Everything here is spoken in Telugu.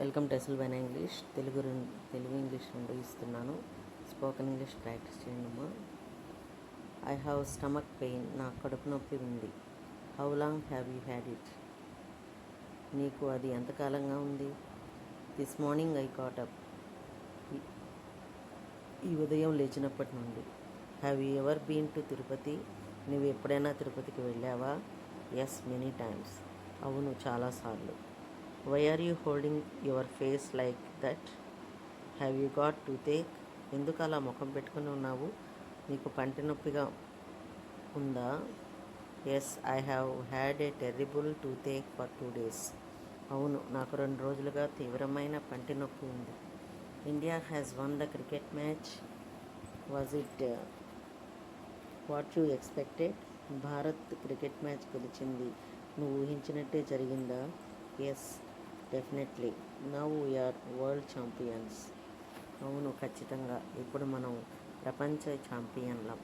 వెల్కమ్ టు ఎస్ఎల్వైన్ ఇంగ్లీష్. తెలుగు ఇంగ్లీష్ రెండు ఇస్తున్నాను. స్పోకెన్ ఇంగ్లీష్ ప్రాక్టీస్ చేయండి అమ్మా. I have stomach pain. నాకు కడుపు నొప్పి ఉంది. How long have you had it? నీకు అది ఎంతకాలంగా ఉంది? This morning I got up. ఈ ఉదయం లేచినప్పటి నుండి. Have you ever been to Tirupati? నువ్వు ఎప్పుడైనా తిరుపతికి వెళ్ళావా? Yes, many times. అవును, చాలాసార్లు. Why are you holding your face like that? Have you got toothache? ఎందుకు అలా ముఖం పెట్టుకుని ఉన్నావు? నీకు పంటి నొప్పిగా ఉందా? Yes, I have had a terrible toothache for 2 days. అవును, నాకు 2 రోజులుగా తీవ్రమైన పంటి నొప్పి ఉంది. India has won the cricket match. Was it what you expected? Bharat cricket match గెలిచింది. నువ్వు ఊహించినట్టే జరిగిందా? Yes, definitely. Now we're world champions. అవును, ఖచ్చితంగా. ఇప్పుడు మనం ప్రపంచ ఛాంపియన్లం.